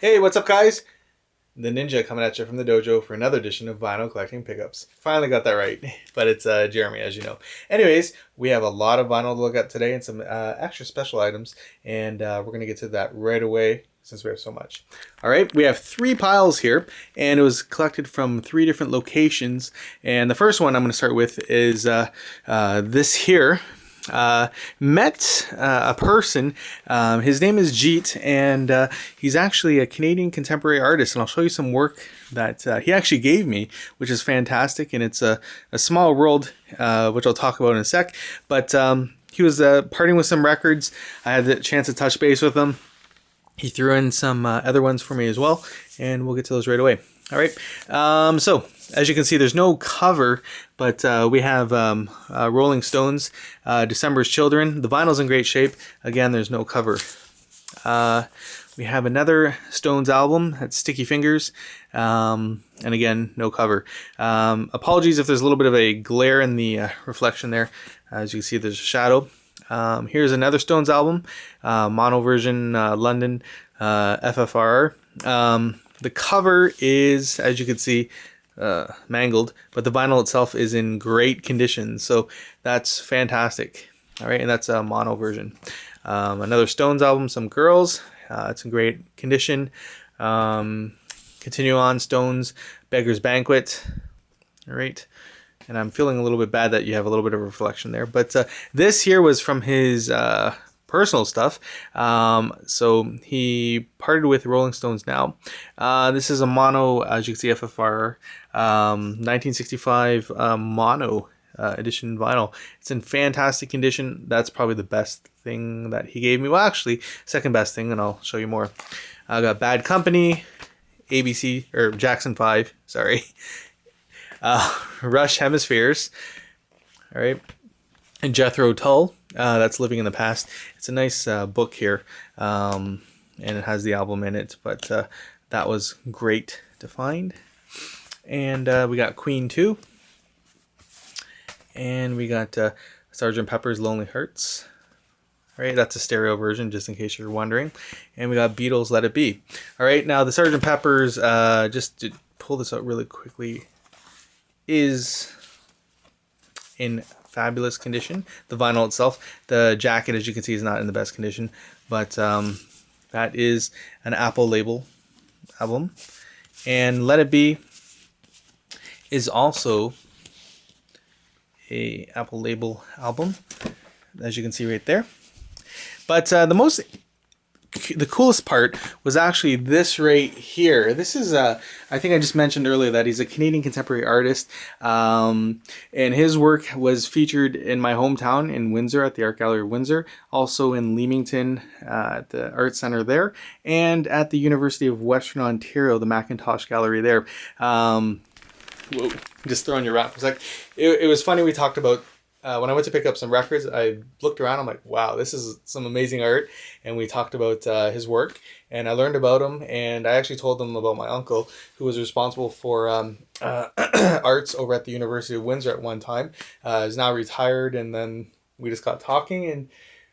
Hey, what's up, guys? The Ninja coming at you from the dojo for another edition of Vinyl Collecting Pickups. Finally got that right, but it's Jeremy, as you know. Anyways, we have a lot of vinyl to look at today and some extra special items, and we're going to get to that right away since we have so much. All right, we have 3 piles here, and it was collected from 3 different locations. And the first one I'm going to start with is this here. Met a person. His name is Jeet, and he's actually a Canadian contemporary artist. And I'll show you some work that he actually gave me, which is fantastic. And it's a small world, which I'll talk about in a sec. But he was parting with some records. I had the chance to touch base with him. He threw in some other ones for me as well, and we'll get to those right away. All right. So as you can see, there's no cover, but we have Rolling Stones, December's Children. The vinyl's in great shape. Again, there's no cover. We have another Stones album, that's Sticky Fingers, and again, no cover. Apologies if there's a little bit of a glare in the reflection there. As you can see, there's a shadow. Here's another Stones album, mono version, London, FFR. The cover is, as you can see, mangled, but the vinyl itself is in great condition, so that's fantastic. All right, and that's a mono version. Another Stones album, Some Girls. It's in great condition. Continue on, Stones, Beggar's Banquet. All right. And I'm feeling a little bit bad that you have a little bit of a reflection there. But this here was from his personal stuff. So he parted with Rolling Stones now. This is a mono, as you can see, FFR 1965 mono edition vinyl. It's in fantastic condition. That's probably the best thing that he gave me. Well, actually, second best thing, and I'll show you more. I got Bad Company, ABC, or Jackson 5, sorry. Rush Hemispheres, all right, and Jethro Tull, that's Living in the Past. It's a nice book here, and it has the album in it, but that was great to find. And we got Queen 2, and we got Sgt. Pepper's Lonely Hearts. All right, that's a stereo version, just in case you're wondering. And we got Beatles' Let It Be. All right, now the Sgt. Pepper's, just to pull this out really quickly, is in fabulous condition. The vinyl itself, the jacket, as you can see, is not in the best condition, but that is an Apple label album. And Let It Be is also a Apple label album, as you can see right there. But the coolest part was actually this right here. This is, I think I just mentioned earlier that he's a Canadian contemporary artist, and his work was featured in my hometown in Windsor at the Art Gallery of Windsor, also in Leamington at the Art Centre there, and at the University of Western Ontario, the Macintosh Gallery there. Whoa, just throwing your wrap for a sec. It was funny, we talked about when I went to pick up some records, I looked around, I'm like, wow, this is some amazing art. And we talked about his work, and I learned about him, and I actually told them about my uncle, who was responsible for arts over at the University of Windsor at one time. Is now retired, and then we just got talking, and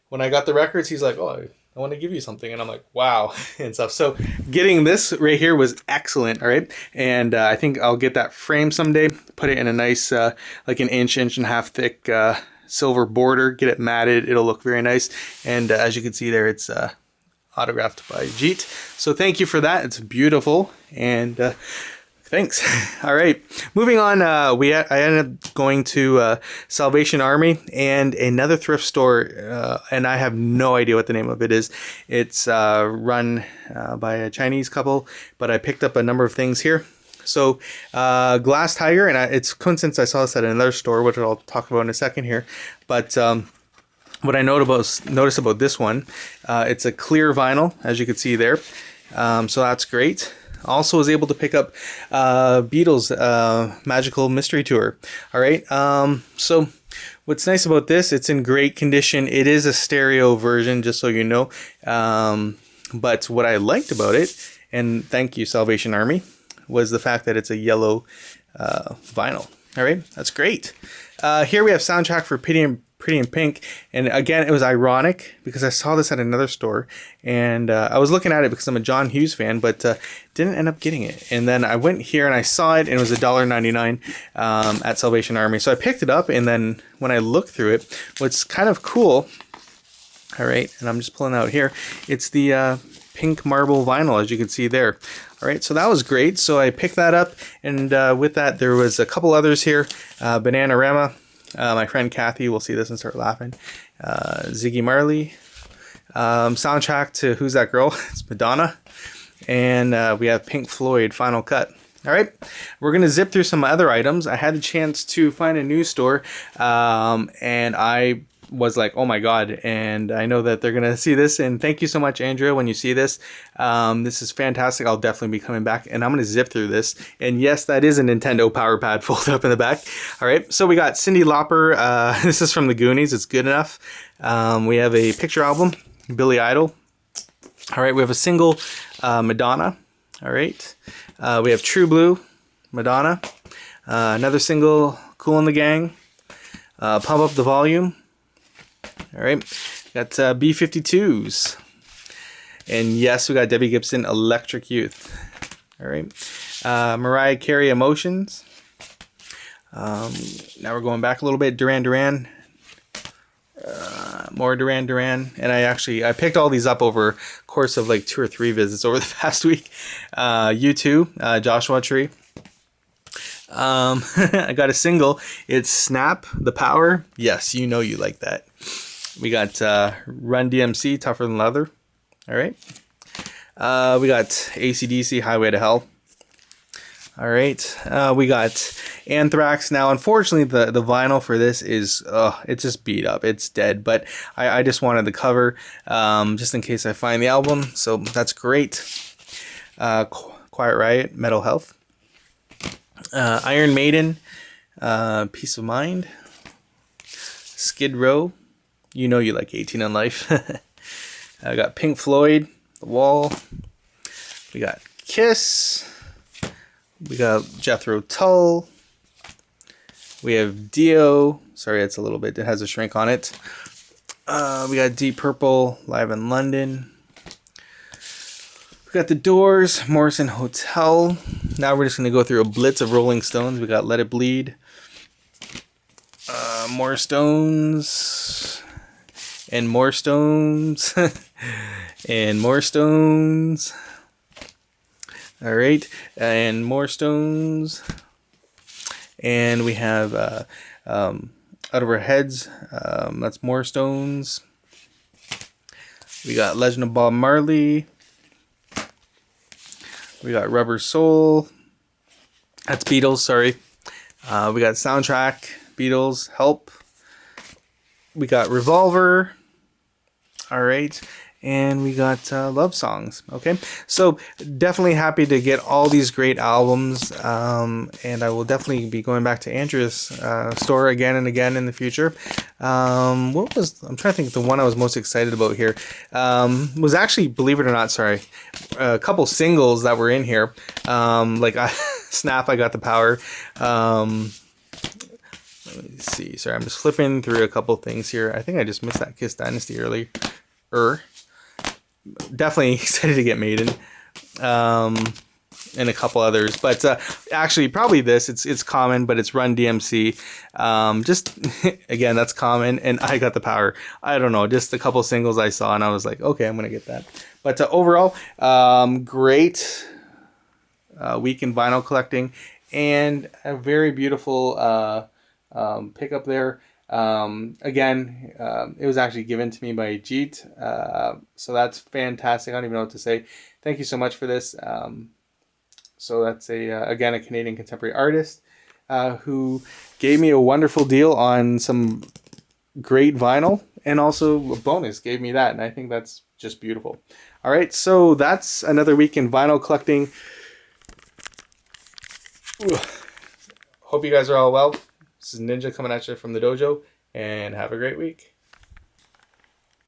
when I got the records, he's like, oh, I want to give you something. And I'm like, wow, and stuff. So getting this right here was excellent, all right? And I think I'll get that framed someday, put it in a nice, like an inch and a half thick silver border, get it matted. It'll look very nice. And as you can see there, it's autographed by Jeet. So thank you for that. It's beautiful. And thanks. All right. Moving on, I ended up going to Salvation Army and another thrift store, and I have no idea what the name of it is. It's run by a Chinese couple, but I picked up a number of things here. So Glass Tiger, and it's coincidence I saw this at another store, which I'll talk about in a second here. But what I noticed about this one, it's a clear vinyl, as you can see there. So that's great. Also was able to pick up Beatles' Magical Mystery Tour. All right. So what's nice about this, it's in great condition. It is a stereo version, just so you know. But what I liked about it, and thank you, Salvation Army, was the fact that it's a yellow vinyl. All right. That's great. Here we have Soundtrack for Pretty in Pink. And again, it was ironic because I saw this at another store, and I was looking at it because I'm a John Hughes fan, but didn't end up getting it. And then I went here and I saw it, and it was $1.99 at Salvation Army. So I picked it up, and then when I looked through it, what's kind of cool, all right, and I'm just pulling out here, it's the pink marble vinyl, as you can see there. All right, so that was great. So I picked that up, and with that, there was a couple others here. Bananarama. My friend Kathy will see this and start laughing. Ziggy Marley. Soundtrack to Who's That Girl? It's Madonna. And we have Pink Floyd Final Cut. All right, we're going to zip through some other items. I had the chance to find a new store, and I was like, oh my God. And I know that they're going to see this. And thank you so much, Andrea, when you see this. This is fantastic. I'll definitely be coming back, and I'm going to zip through this. And yes, that is a Nintendo Power Pad folded up in the back. All right. So we got Cyndi Lauper. This is from the Goonies. It's good enough. We have a picture album, Billy Idol. All right. We have a single, Madonna. All right. We have True Blue, Madonna. Another single, Kool and the Gang. Pump Up the Volume. All right, got B-52s, and yes, we got Debbie Gibson, Electric Youth. All right, Mariah Carey, Emotions. Now we're going back a little bit. Duran Duran, more Duran Duran, and I picked all these up over course of like 2 or 3 visits over the past week. U2, Joshua Tree. I got a single. It's Snap, The Power. Yes, you know you like that. We got Run DMC, Tougher Than Leather. All right. We got AC/DC, Highway to Hell. All right. We got Anthrax. Now, unfortunately, the vinyl for this is, it's just beat up. It's dead. But I just wanted the cover just in case I find the album. So that's great. Quiet Riot, Metal Health. Iron Maiden, Peace of Mind. Skid Row. You know you like 18 on Life. I got Pink Floyd, The Wall. We got Kiss. We got Jethro Tull. We have Dio. Sorry, it's a little bit, it has a shrink on it. We got Deep Purple, Live in London. We got The Doors, Morrison Hotel. Now we're just going to go through a blitz of Rolling Stones. We got Let It Bleed. More Stones. And more Stones. And more Stones. All right. And more Stones. And we have Out of Our Heads. That's more Stones. We got Legend of Bob Marley. We got Rubber Soul. That's Beatles, sorry. We got Soundtrack, Beatles, Help. We got Revolver. All right. And we got Love Songs. Okay. So definitely happy to get all these great albums. And I will definitely be going back to Andrea's store again and again in the future. I'm trying to think, the one I was most excited about here was actually, believe it or not, sorry, a couple singles that were in here. Snap, I Got the Power. Let me see. Sorry, I'm just flipping through a couple things here. I think I just missed that Kiss Dynasty earlier. Definitely excited to get Maiden. And a couple others. But actually, probably this. It's common, but it's Run DMC. Just, again, that's common. And I Got the Power. I don't know. Just a couple singles I saw, and I was like, okay, I'm going to get that. But overall, great week in vinyl collecting. And a very beautiful pickup there. Again, it was actually given to me by Jeet. So that's fantastic. I don't even know what to say. Thank you so much for this. So that's again, a Canadian contemporary artist who gave me a wonderful deal on some great vinyl, and also a bonus gave me that. And I think that's just beautiful. All right. So that's another week in vinyl collecting. Hope you guys are all well. This is Ninja coming at you from the dojo, and have a great week.